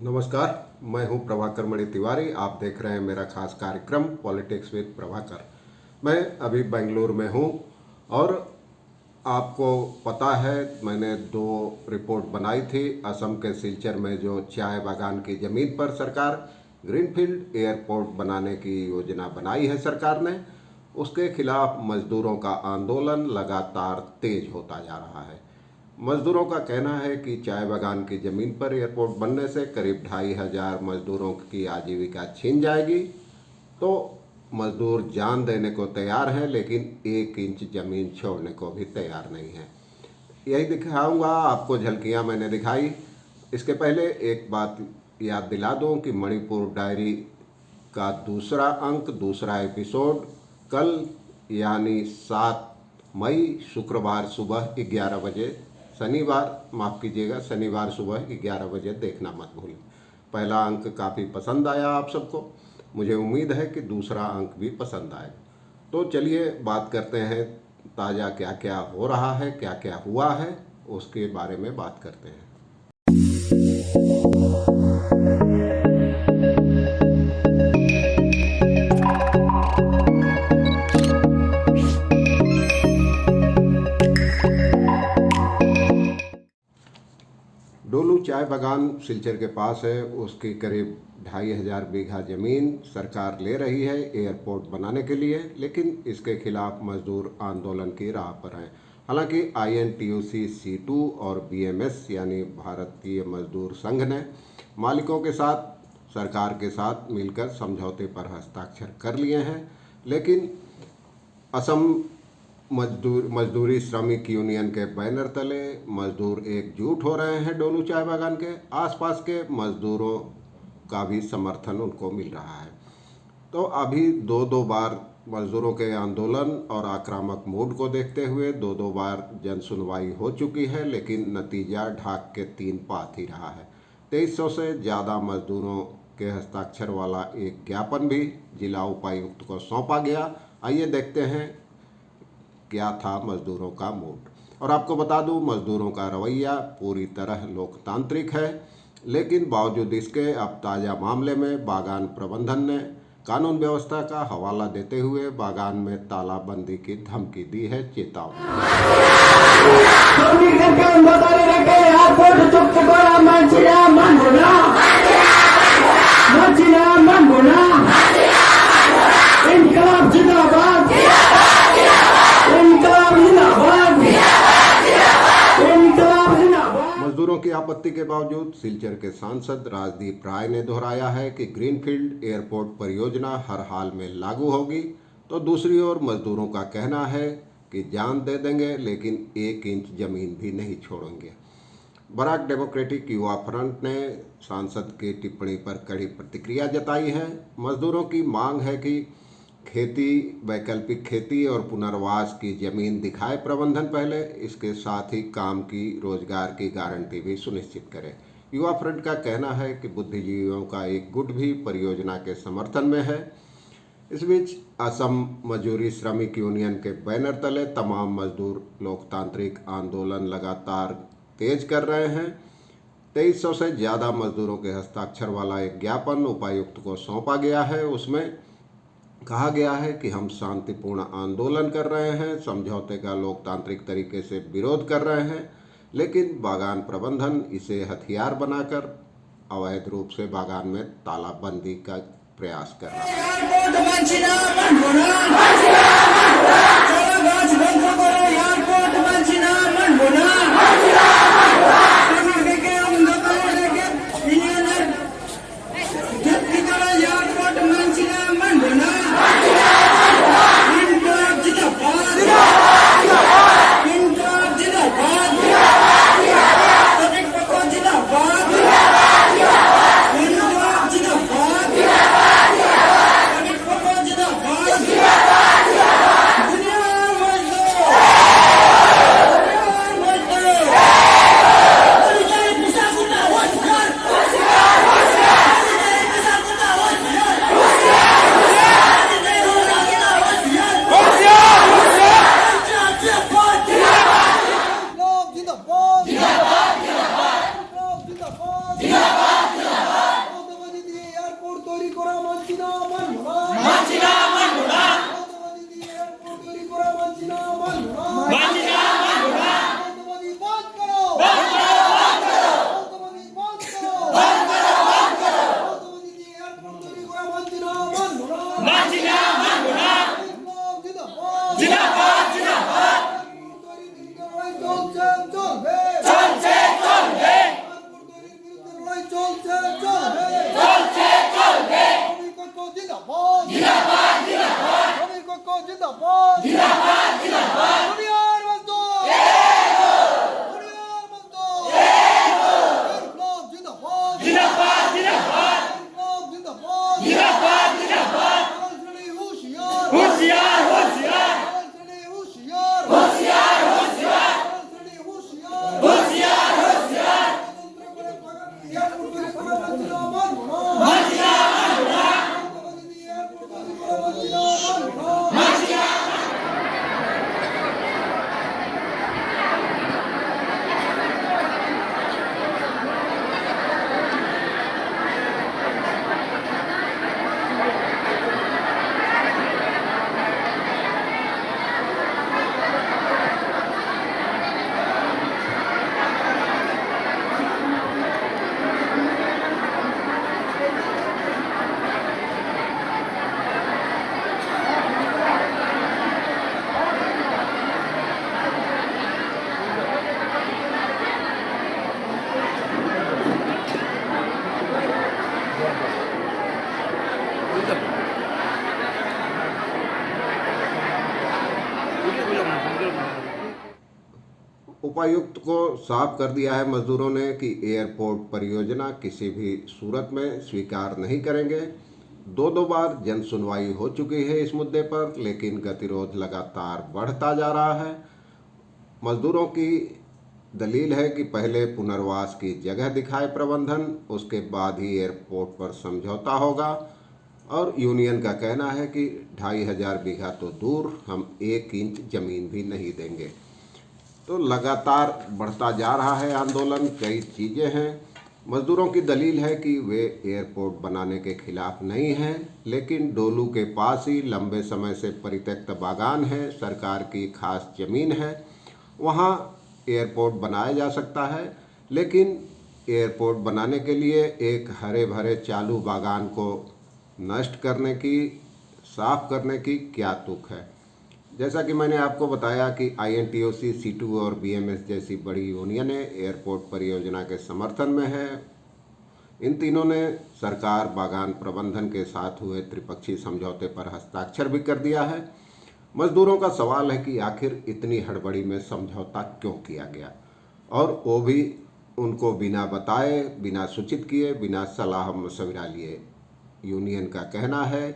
नमस्कार, मैं हूं प्रभाकर मणि तिवारी। आप देख रहे हैं मेरा खास कार्यक्रम पॉलिटिक्स विद प्रभाकर। मैं अभी बेंगलुरु में हूं और आपको पता है मैंने 2 रिपोर्ट बनाई थी। असम के सिलचर में जो चाय बागान की ज़मीन पर सरकार ग्रीनफील्ड एयरपोर्ट बनाने की योजना बनाई है सरकार ने, उसके खिलाफ मजदूरों का आंदोलन लगातार तेज होता जा रहा है। मजदूरों का कहना है कि चाय बागान की ज़मीन पर एयरपोर्ट बनने से करीब 2,500 मजदूरों की आजीविका छीन जाएगी। तो मजदूर जान देने को तैयार हैं, लेकिन 1 इंच ज़मीन छोड़ने को भी तैयार नहीं है। यही दिखाऊंगा आपको, झलकियां मैंने दिखाई। इसके पहले एक बात याद दिला दूं कि मणिपुर डायरी का दूसरा एपिसोड कल यानी 7 मई शुक्रवार सुबह 11 बजे शनिवार सुबह 11 बजे देखना मत भूलें। पहला अंक काफ़ी पसंद आया आप सबको, मुझे उम्मीद है कि दूसरा अंक भी पसंद आएगा। तो चलिए बात करते हैं ताज़ा क्या क्या हो रहा है, क्या क्या हुआ है, उसके बारे में बात करते हैं। डोलू चाय बागान सिलचर के पास है। उसकी करीब 2,500 बीघा ज़मीन सरकार ले रही है एयरपोर्ट बनाने के लिए, लेकिन इसके खिलाफ मजदूर आंदोलन की राह पर हैं। हालांकि INTUC C2 और BMS यानी भारतीय मजदूर संघ ने मालिकों के साथ सरकार के साथ मिलकर समझौते पर हस्ताक्षर कर लिए हैं, लेकिन असम मजदूरी श्रमिक यूनियन के बैनर तले मजदूर एकजुट हो रहे हैं। डोलू चाय बागान के आसपास के मजदूरों का भी समर्थन उनको मिल रहा है। तो अभी दो बार मजदूरों के आंदोलन और आक्रामक मूड को देखते हुए 2 बार जन सुनवाई हो चुकी है, लेकिन नतीजा ढाक के 3 पात ही रहा है। 2300 से ज़्यादा मजदूरों के हस्ताक्षर वाला एक ज्ञापन भी जिला उपायुक्त को सौंपा गया। आइए देखते हैं क्या था मजदूरों का मूड। और आपको बता दूं, मजदूरों का रवैया पूरी तरह लोकतांत्रिक है, लेकिन बावजूद इसके अब ताज़ा मामले में बागान प्रबंधन ने कानून व्यवस्था का हवाला देते हुए बागान में तालाबंदी की धमकी दी है, चेतावनी। मजदूरों की आपत्ति के बावजूद सिलचर के सांसद राजदीप राय ने दोहराया है कि ग्रीनफील्ड एयरपोर्ट परियोजना हर हाल में लागू होगी। तो दूसरी ओर मजदूरों का कहना है कि जान दे देंगे, लेकिन 1 इंच जमीन भी नहीं छोड़ेंगे। बराक डेमोक्रेटिक युवा फ्रंट ने सांसद की टिप्पणी पर कड़ी प्रतिक्रिया जताई है। मजदूरों की मांग है कि वैकल्पिक खेती और पुनर्वास की जमीन दिखाए प्रबंधन पहले, इसके साथ ही काम की रोजगार की गारंटी भी सुनिश्चित करे। युवा फ्रंट का कहना है कि बुद्धिजीवियों का एक गुट भी परियोजना के समर्थन में है। इस बीच असम मजदूरी श्रमिक यूनियन के बैनर तले तमाम मजदूर लोकतांत्रिक आंदोलन लगातार तेज कर रहे हैं। 2300 से ज़्यादा मजदूरों के हस्ताक्षर वाला एक ज्ञापन उपायुक्त को सौंपा गया है। उसमें कहा गया है कि हम शांतिपूर्ण आंदोलन कर रहे हैं, समझौते का लोकतांत्रिक तरीके से विरोध कर रहे हैं, लेकिन बागान प्रबंधन इसे हथियार बनाकर अवैध रूप से बागान में तालाबंदी का प्रयास कर रहा চলছে চলবে শ্রমিক ঐক্য জিন্দাবাদ শ্রমিক ঐক্য জিন্দাবাদ দুনিয়ার মজদুর দুনিয়ার মজদুর ইনকলাব জিন্দাবাদ ইনকলাব জিন্দাবাদ শ্রেণী হুঁশিয়ার শ্রেণী হুঁশিয়ার শ্রেণী হুঁশিয়ার গণতন্ত্র করে এয়ারপোর্ট করে ভাঙা उपायुक्त को साफ कर दिया है मजदूरों ने कि एयरपोर्ट परियोजना किसी भी सूरत में स्वीकार नहीं करेंगे। दो बार जन सुनवाई हो चुकी है इस मुद्दे पर, लेकिन गतिरोध लगातार बढ़ता जा रहा है। मजदूरों की दलील है कि पहले पुनर्वास की जगह दिखाए प्रबंधन, उसके बाद ही एयरपोर्ट पर समझौता होगा। और यूनियन का कहना है कि 2500 बीघा तो दूर, हम 1 इंच ज़मीन भी नहीं देंगे। तो लगातार बढ़ता जा रहा है आंदोलन। कई चीज़ें हैं। मजदूरों की दलील है कि वे एयरपोर्ट बनाने के खिलाफ नहीं हैं, लेकिन डोलू के पास ही लंबे समय से परित्यक्त बागान है, सरकार की खास ज़मीन है, वहाँ एयरपोर्ट बनाया जा सकता है। लेकिन एयरपोर्ट बनाने के लिए एक हरे भरे चालू बागान को नष्ट करने की, साफ करने की क्या तुक है। जैसा कि मैंने आपको बताया कि INTOC, C2 और BMS जैसी बड़ी यूनियनें एयरपोर्ट परियोजना के समर्थन में है। इन तीनों ने सरकार बागान प्रबंधन के साथ हुए त्रिपक्षीय समझौते पर हस्ताक्षर भी कर दिया है। मजदूरों का सवाल है कि आखिर इतनी हड़बड़ी में समझौता क्यों किया गया, और वो भी उनको बिना बताए, बिना सूचित किए, बिना सलाह मशविरा लिए। यूनियन का कहना है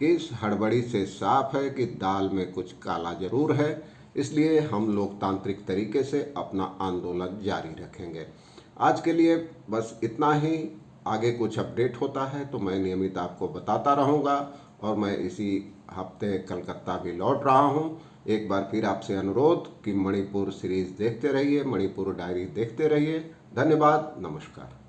कि इस हड़बड़ी से साफ है कि दाल में कुछ काला जरूर है, इसलिए हम लोकतांत्रिक तरीके से अपना आंदोलन जारी रखेंगे। आज के लिए बस इतना ही। आगे कुछ अपडेट होता है तो मैं नियमित आपको बताता रहूँगा, और मैं इसी हफ्ते कलकत्ता भी लौट रहा हूँ। एक बार फिर आपसे अनुरोध कि मणिपुर सीरीज़ देखते रहिए, मणिपुर डायरी देखते रहिए। धन्यवाद, नमस्कार।